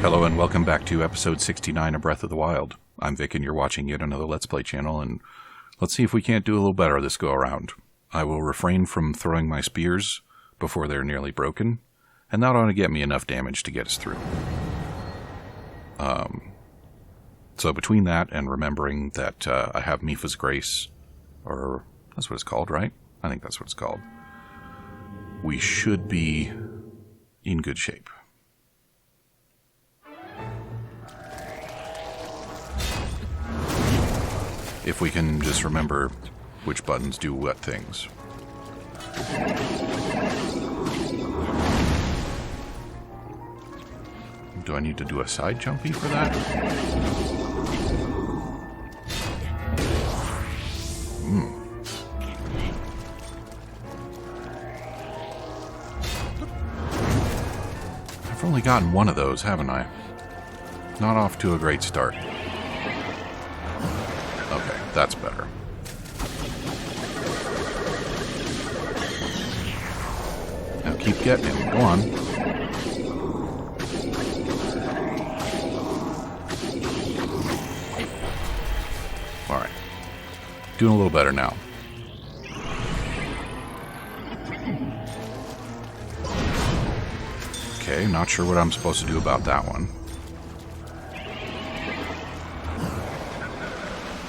Hello and welcome back to episode 69 of Breath of the Wild. I'm Vic and you're watching yet another Let's Play channel, and let's see if we can't do a little better this go around. I will refrain from throwing my spears before they're nearly broken, and that ought to get me enough damage to get us through. So between that and remembering that I have Mifa's Grace, or that's what it's called, right? I think that's what it's called. We should be in good shape. If we can just remember which buttons do what things. Do I need to do a side jumpy for that? I've only gotten one of those, haven't I? Not off to a great start. Okay, that's better. Now keep getting him. Go on. Alright. Doing a little better now. Okay, not sure what I'm supposed to do about that one.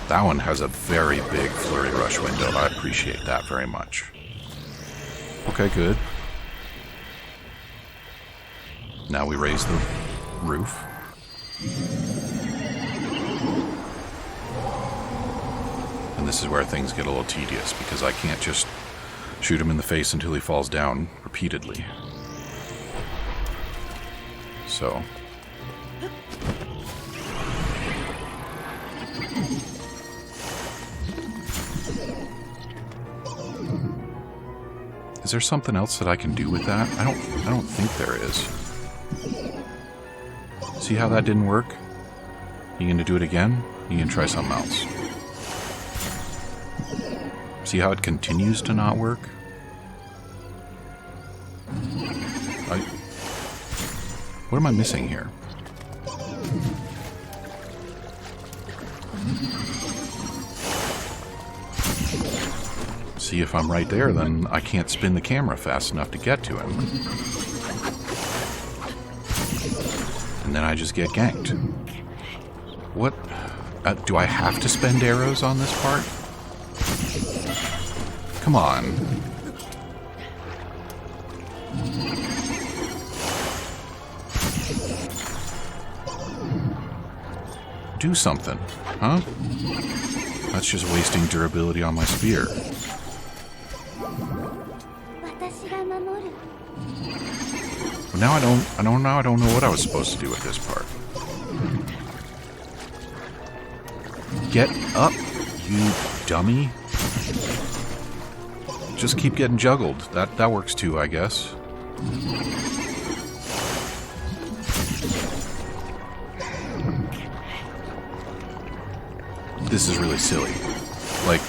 That one has a very big flurry rush window. I appreciate that very much. Okay, good. Now we raise the roof. And this is where things get a little tedious, because I can't just shoot him in the face until he falls down repeatedly. So... is there something else that I can do with that? I don't think there is. See how that didn't work? You gonna do it again? You gonna try something else? See how it continues to not work? What am I missing here? See, if I'm right there, then I can't spin the camera fast enough to get to him. And then I just get ganked. What? Do I have to spend arrows on this part? Come on. Do something, huh? That's just wasting durability on my spear. Now I don't know what I was supposed to do with this part. Get up, you dummy. Just keep getting juggled. That works too, I guess. This is really silly. Like,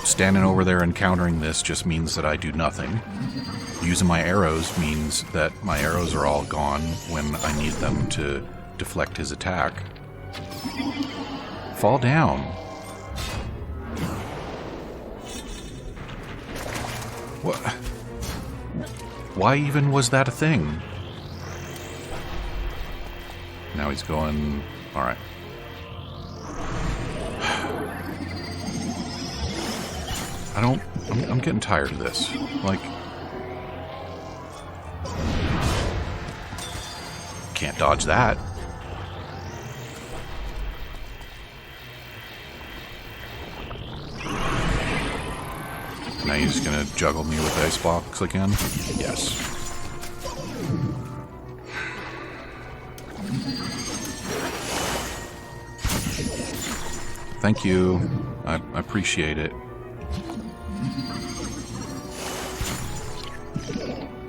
standing over there and countering this just means that I do nothing. Using my arrows means that my arrows are all gone when I need them to deflect his attack. Fall down. What? Why even was that a thing? Now he's going... Alright. I'm getting tired of this. Like... can't dodge that. Now he's just gonna juggle me with ice blocks again? Yes. Thank you. I appreciate it.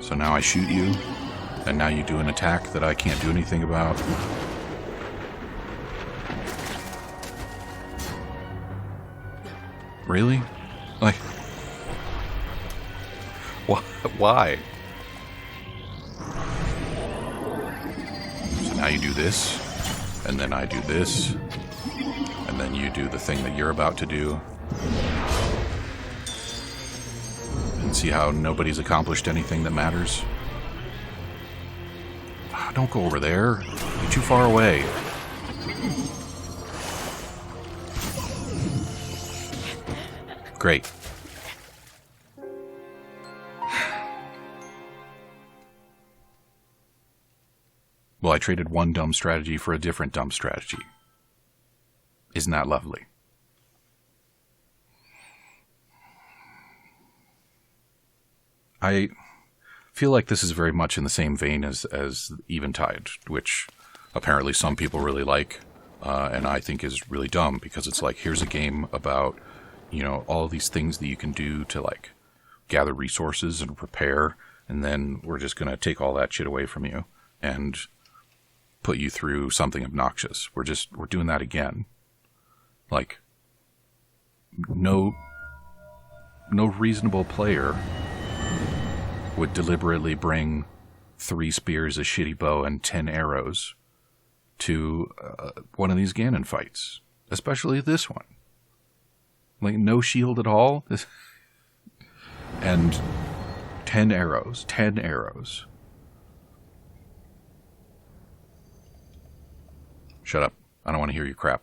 So now I shoot you, and now you do an attack that I can't do anything about. Really? Like... why? you do this, and then I do this, and then you do the thing that you're about to do. And see how nobody's accomplished anything that matters? Don't go over there. You're too far away. Great. Well, I traded one dumb strategy for a different dumb strategy. Isn't that lovely? I feel like this is very much in the same vein as Eventide, which apparently some people really like, and I think is really dumb, because it's like, here's a game about, you know, all these things that you can do to, like, gather resources and prepare, and then we're just going to take all that shit away from you and put you through something obnoxious. We're doing that again. Like, no reasonable player would deliberately bring 3 spears, a shitty bow, and 10 arrows to one of these Ganon fights. Especially this one. Like, no shield at all. And 10 arrows. 10 arrows. Shut up. I don't want to hear your crap.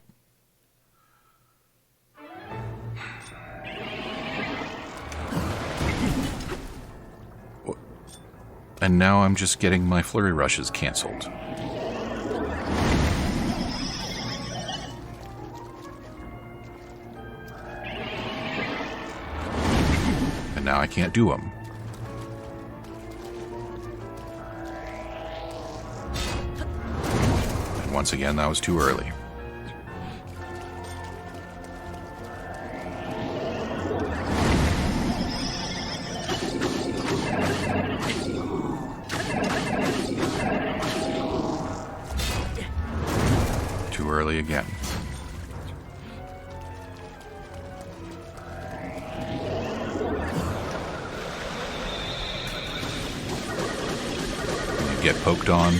And now I'm just getting my flurry rushes canceled. And now I can't do them. And once again, that was too early. Early again. You get poked on,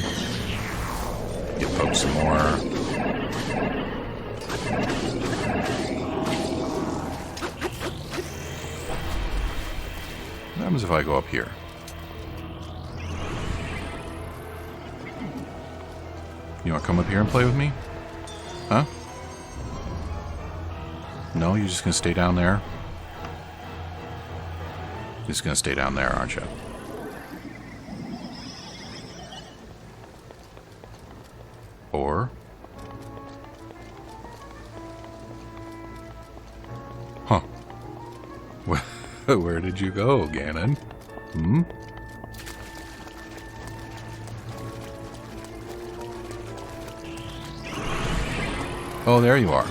get poked some more. What happens if I go up here? You want to come up here and play with me? Huh? No, you're just gonna stay down there? You're just gonna stay down there, aren't you? Or? Huh. Where did you go, Ganon? Hmm? Oh, there you are.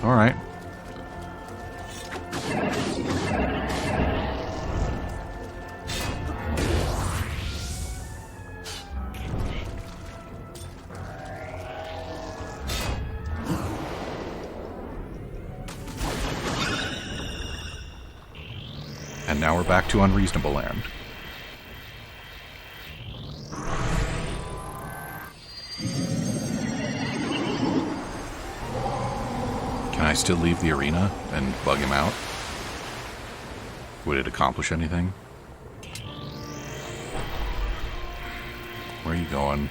All right. And now we're back to Unreasonable Land. Can I still leave the arena and bug him out? Would it accomplish anything? Where are you going?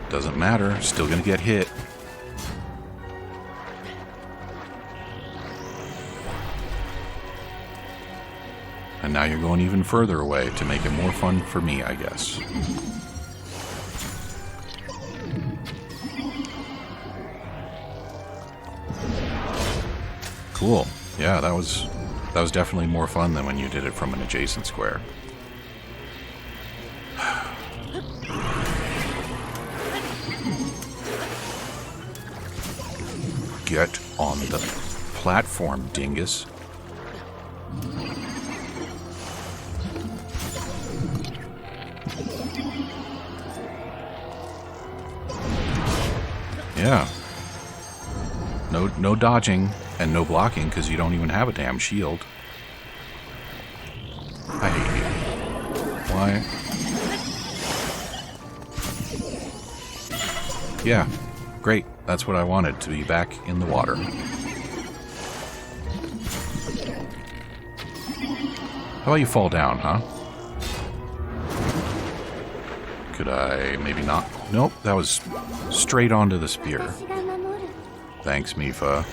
Doesn't matter, still gonna get hit. And now you're going even further away to make it more fun for me, I guess. Cool. Yeah, that was definitely more fun than when you did it from an adjacent square. Get on the platform, dingus. Yeah. No dodging and no blocking because you don't even have a damn shield. I hate you. Why? Yeah. Great. That's what I wanted, to be back in the water. How about you fall down, huh? Could I maybe not? Nope, that was straight onto the spear. Thanks, Mifa.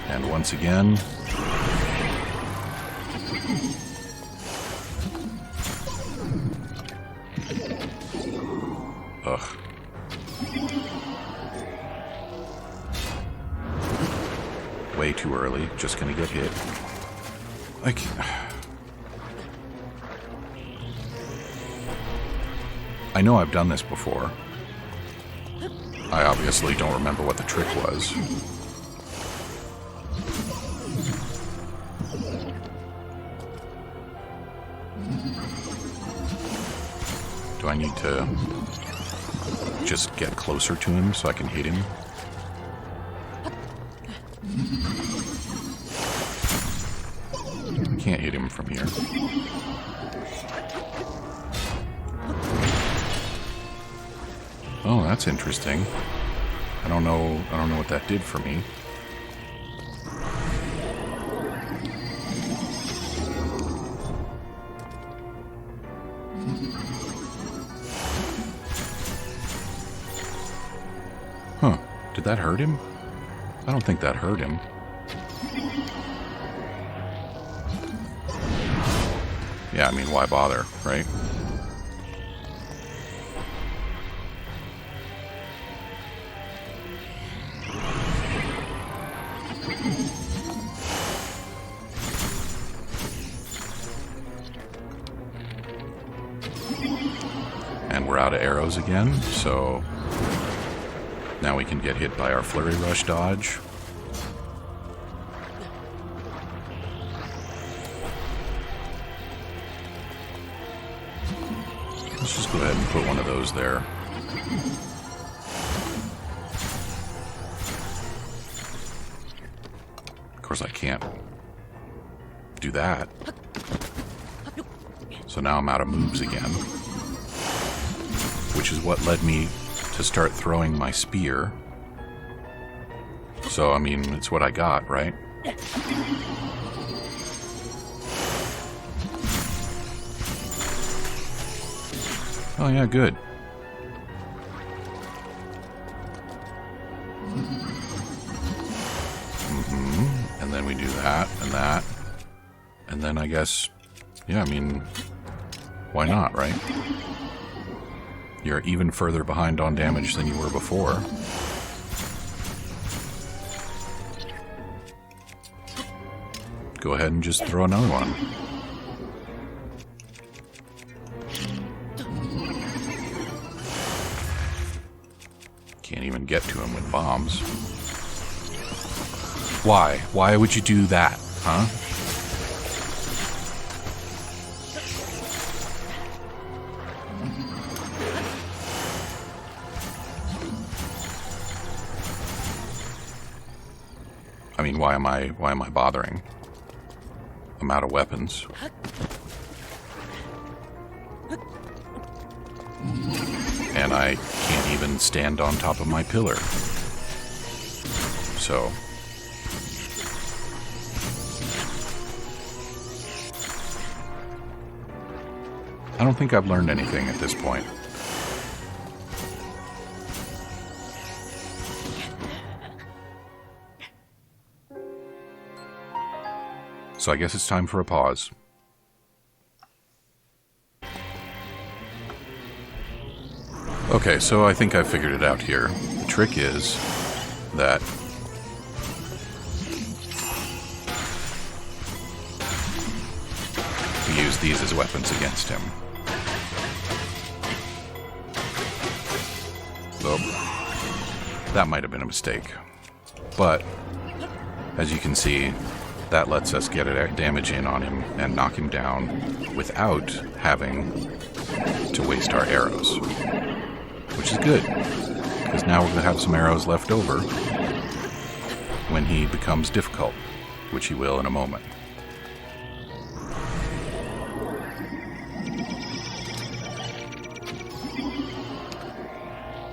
And once again... Ugh. Way too early. Just gonna get hit. I know I've done this before. I obviously don't remember what the trick was. Do I need to just get closer to him so I can hit him? Can't hit him from here. Oh, that's interesting. I don't know what that did for me. Huh. Did that hurt him? I don't think that hurt him. Yeah, I mean, why bother, right? And we're out of arrows again, so now we can get hit by our flurry rush dodge. Let's just go ahead and put one of those there. Of course I can't do that. So now I'm out of moves again. Which is what led me to start throwing my spear. So, I mean, it's what I got, right? Oh yeah, good. And then we do that, and that. And then I guess, yeah, I mean, why not, right? You're even further behind on damage than you were before. Go ahead and just throw another one. Can't even get to him with bombs. Why? Why would you do that, huh? I mean, why am I bothering? I'm out of weapons. And I can't even stand on top of my pillar. So... I don't think I've learned anything at this point. So I guess it's time for a pause. Okay, so I think I figured it out here. The trick is that we use these as weapons against him. So that might have been a mistake. But as you can see, that lets us get a damage in on him and knock him down without having to waste our arrows. which is good, because now we're going to have some arrows left over when he becomes difficult, which he will in a moment.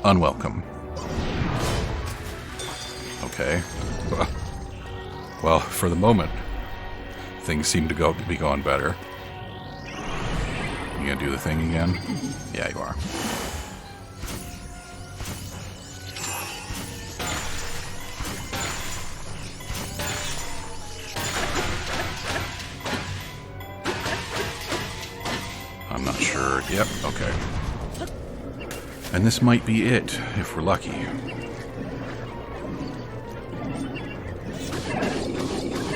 Unwelcome. Okay. Well, for the moment, things seem to be going better. You gonna do the thing again? Yeah, you are. I'm not sure. Yep, okay. And this might be it, if we're lucky.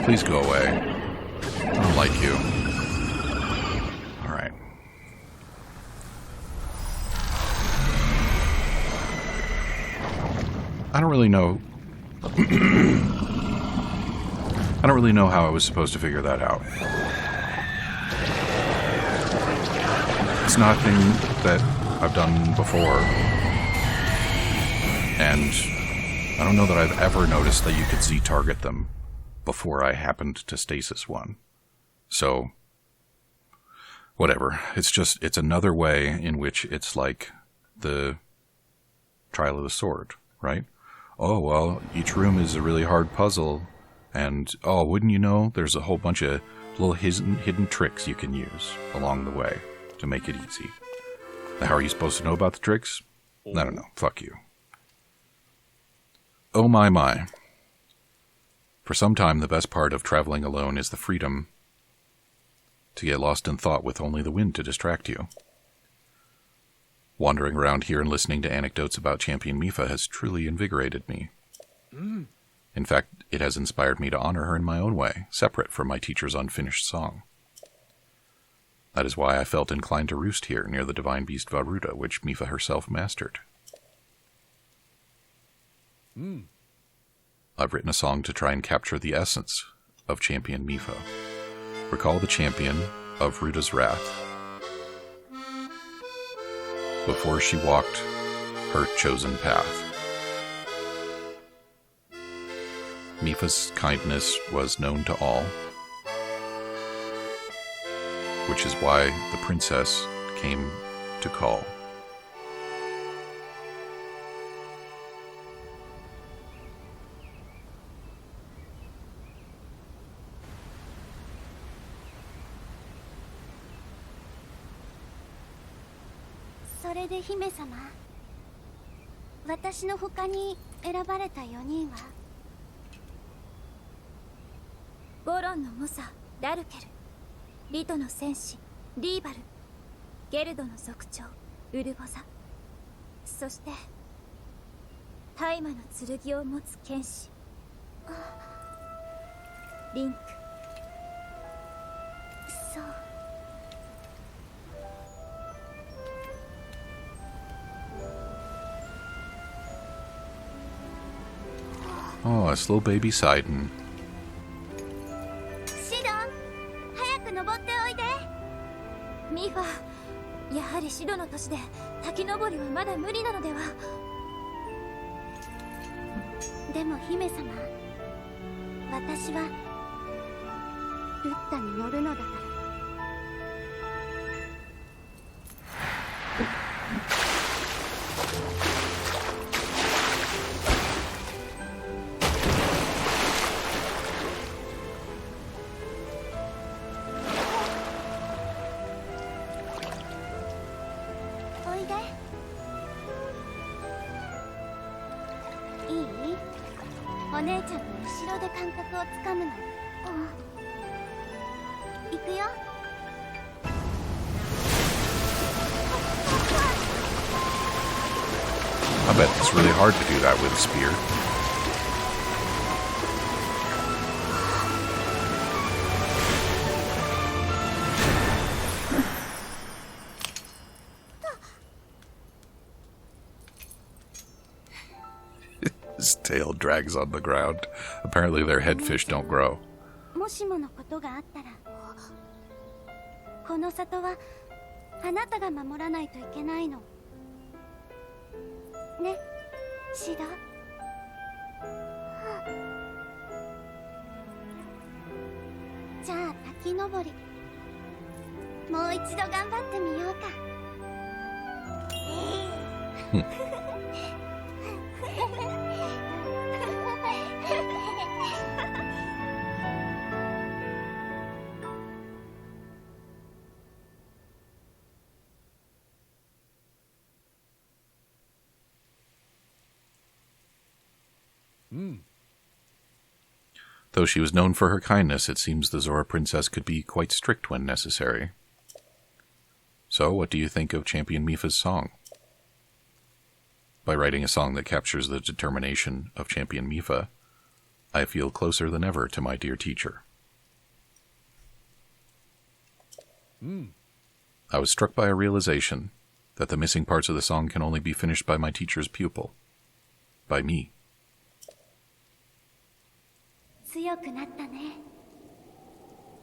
Please go away. I don't like you. Alright. I don't really know. I don't really know how I was supposed to figure that out. It's nothing that I've done before. And I don't know that I've ever noticed that you could Z-target them before I happened to stasis one. So, whatever. It's another way in which it's like the Trial of the Sword, right? Oh, well, each room is a really hard puzzle, and, oh, wouldn't you know, there's a whole bunch of little hidden tricks you can use along the way to make it easy. Now, how are you supposed to know about the tricks? I don't know. Fuck you. Oh my. For some time, the best part of traveling alone is the freedom to get lost in thought with only the wind to distract you. Wandering around here and listening to anecdotes about Champion Mipha has truly invigorated me. In fact, it has inspired me to honor her in my own way, separate from my teacher's unfinished song. That is why I felt inclined to roost here near the divine beast Varuda, which Mipha herself mastered. I've written a song to try and capture the essence of Champion Mipha. Recall the champion of Ruda's wrath before she walked her chosen path. Mipha's kindness was known to all, which is why the princess came to call.それで姫様、私の他に選ばれた4人はボロンの猛者ダルケル、リトの戦士リーバル、ゲルドの族長ウルボザ、そして大魔の剣を持つ剣士リンク。そう。Oh, a slow baby Sidon. シドン、早く登っておいで。ミファ、やはりシドの年で滝登りはまだ無理なのでは。でも姫様、私はルッタに乗るのだから。お姉ちゃんの後ろで感覚をつかむの。行くよ。I bet it's really hard to do that with a spear. His tail drags on the ground. Apparently their headfish don't grow. もしものことがあったら、この里はあなたが守らないといけないの。ね、シド。じゃあ滝登りもう一度頑張ってみようか。Though she was known for her kindness, it seems the Zora princess could be quite strict when necessary. So, what do you think of Champion Mifa's song? By writing a song that captures the determination of Champion Mifa, I feel closer than ever to my dear teacher. I was struck by a realization that the missing parts of the song can only be finished by my teacher's pupil. By me. 強くなったね。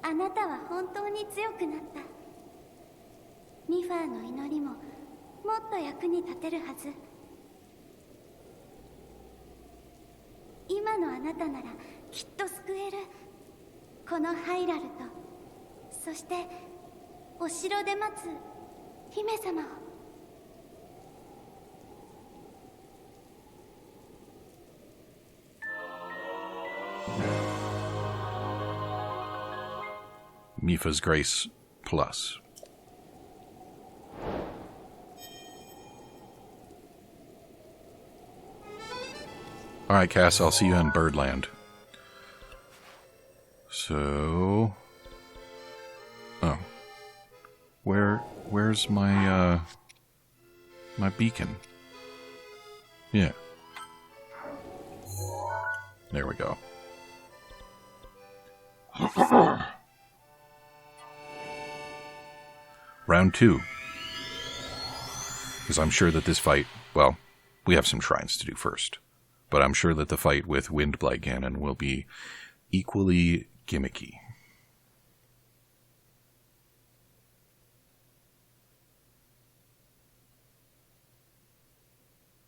あなたは本当に強くなった。ミファーの祈りももっと役に立てるはず。今のあなたならきっと救える。このハイラルと、そしてお城で待つ姫様を。Mifa's Grace Plus. Alright, Cass, I'll see you in Birdland. So... Oh. Where's my, my beacon? Yeah. There we go. Round 2. Because I'm sure that this fight... Well, we have some shrines to do first. But I'm sure that the fight with Windblight Ganon will be equally gimmicky.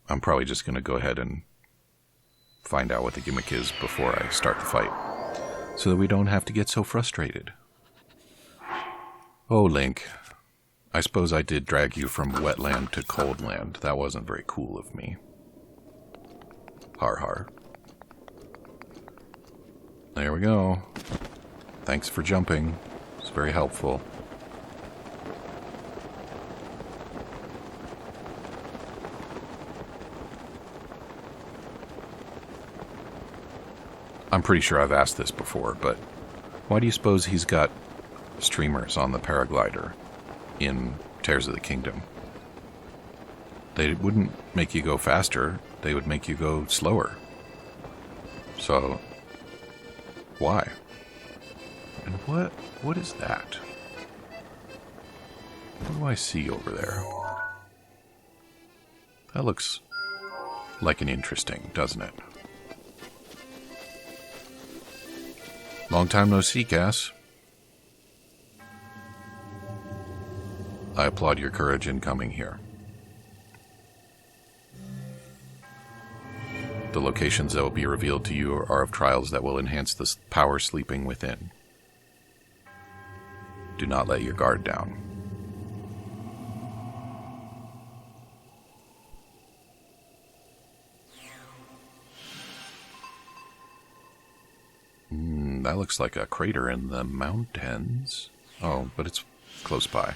I'm probably just going to go ahead and find out what the gimmick is before I start the fight, so that we don't have to get so frustrated. Oh, Link. I suppose I did drag you from wetland to coldland. That wasn't very cool of me. Har har. There we go. Thanks for jumping. It's very helpful. I'm pretty sure I've asked this before, but why do you suppose he's got streamers on the paraglider in Tears of the Kingdom? They wouldn't make you go faster, they would make you go slower. So, why? And what is that? What do I see over there? That looks like an interesting, doesn't it? Long time no see, Cass. I applaud your courage in coming here. The locations that will be revealed to you are of trials that will enhance the power sleeping within. Do not let your guard down. That looks like a crater in the mountains. Oh, but it's close by.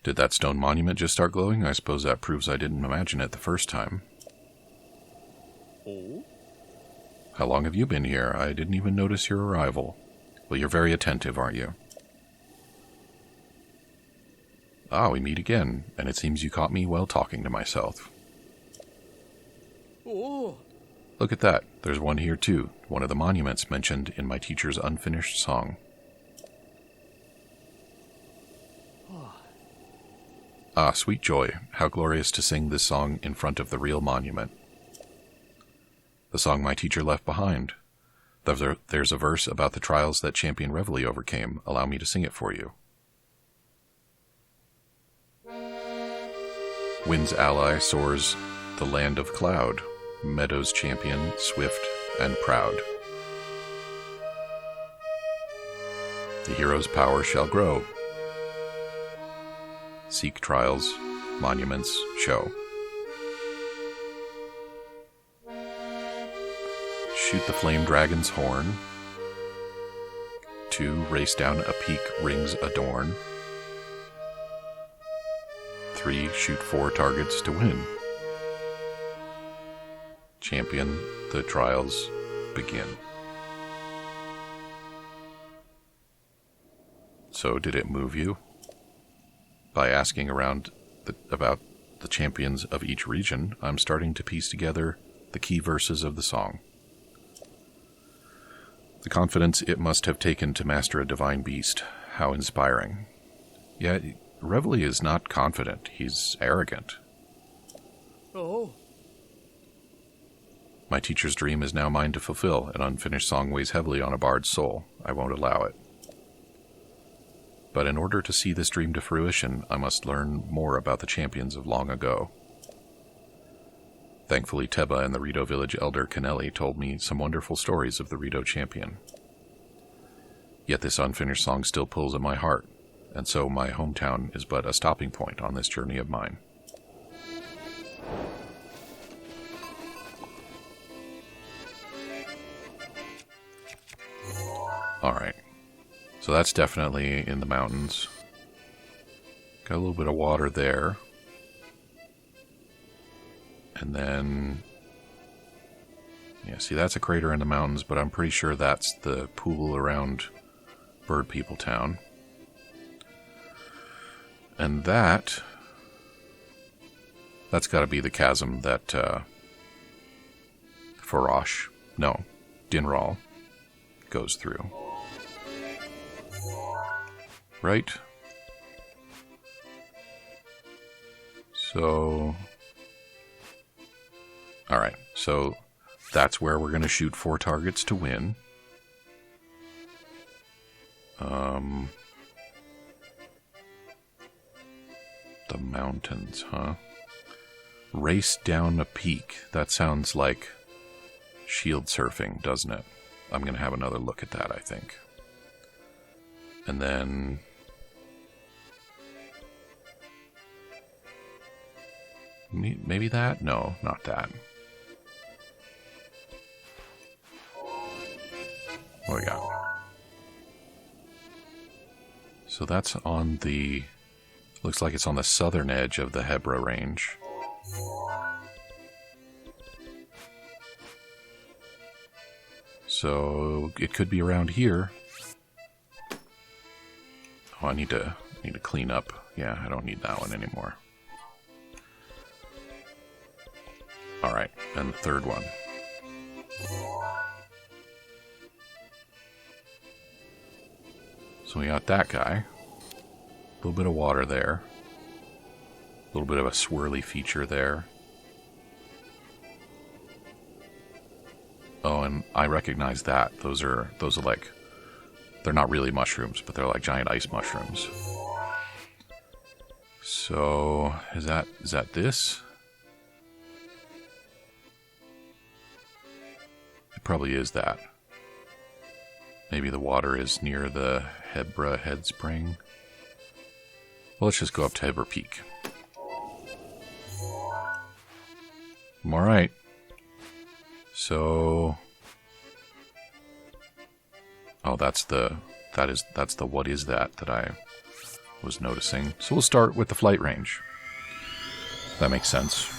Did that stone monument just start glowing? I suppose that proves I didn't imagine it the first time. Oh? How long have you been here? I didn't even notice your arrival. Well, you're very attentive, aren't you? Ah, we meet again, and it seems you caught me while talking to myself. Oh. Look at that. There's one here, too. One of the monuments mentioned in my teacher's unfinished song. Ah, sweet joy. How glorious to sing this song in front of the real monument. The song my teacher left behind. There's a verse about the trials that Champion Reveille overcame. Allow me to sing it for you. Wind's ally soars the land of cloud, Meadow's champion, swift and proud. The hero's power shall grow. Seek trials, monuments show. Shoot the flame dragon's horn. 2, race down a peak, rings adorn. 3, shoot 4 targets to win. Champion, the trials begin. So, did it move you? By asking around about the champions of each region, I'm starting to piece together the key verses of the song. The confidence it must have taken to master a divine beast. How inspiring. Yet, Reveille is not confident. He's arrogant. Oh. My teacher's dream is now mine to fulfill. An unfinished song weighs heavily on a bard's soul. I won't allow it. But in order to see this dream to fruition, I must learn more about the champions of long ago. Thankfully, Teba and the Rito village elder Kennelly told me some wonderful stories of the Rito champion. Yet this unfinished song still pulls at my heart, and so my hometown is but a stopping point on this journey of mine. Alright, so that's definitely in the mountains. Got a little bit of water there. And then, yeah, see, that's a crater in the mountains, but I'm pretty sure that's the pool around Bird People Town. And that's got to be the chasm that Dinral goes through. Right? So... Alright, so that's where we're going to shoot 4 targets to win. The mountains, huh? Race down a peak. That sounds like shield surfing, doesn't it? I'm going to have another look at that, I think. And then... maybe that? No, not that. What we got? So that's on the... looks like it's on the southern edge of the Hebra range. So it could be around here. Oh, I need to clean up. Yeah, I don't need that one anymore. Alright, and the third one. So we got that guy. A little bit of water there. A little bit of a swirly feature there. Oh, and I recognize that. Those are like, they're not really mushrooms, but they're like giant ice mushrooms. So, is that this? It probably is that. Maybe the water is near the Hebra head spring. Well, let's just go up to Hebra Peak. Alright. So... oh, that's the what is that I was noticing. So we'll start with the flight range. That makes sense.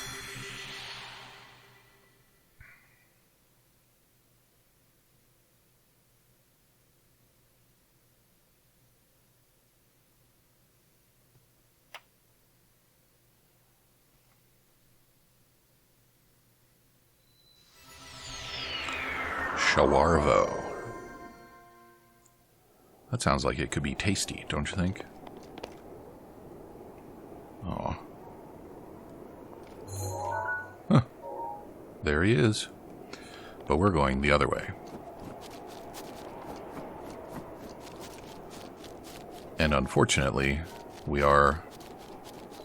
Shawarvo. That sounds like it could be tasty, don't you think? Oh. Huh. There he is. But we're going the other way. And unfortunately, we are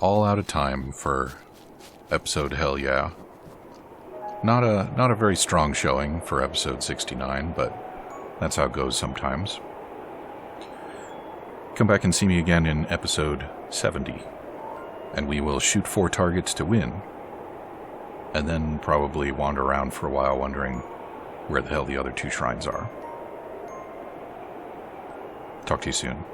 all out of time for episode Hell Yeah. Not a very strong showing for episode 69, but that's how it goes sometimes. Come back and see me again in episode 70, and we will shoot 4 targets to win, and then probably wander around for a while wondering where the hell the other 2 shrines are. Talk to you soon.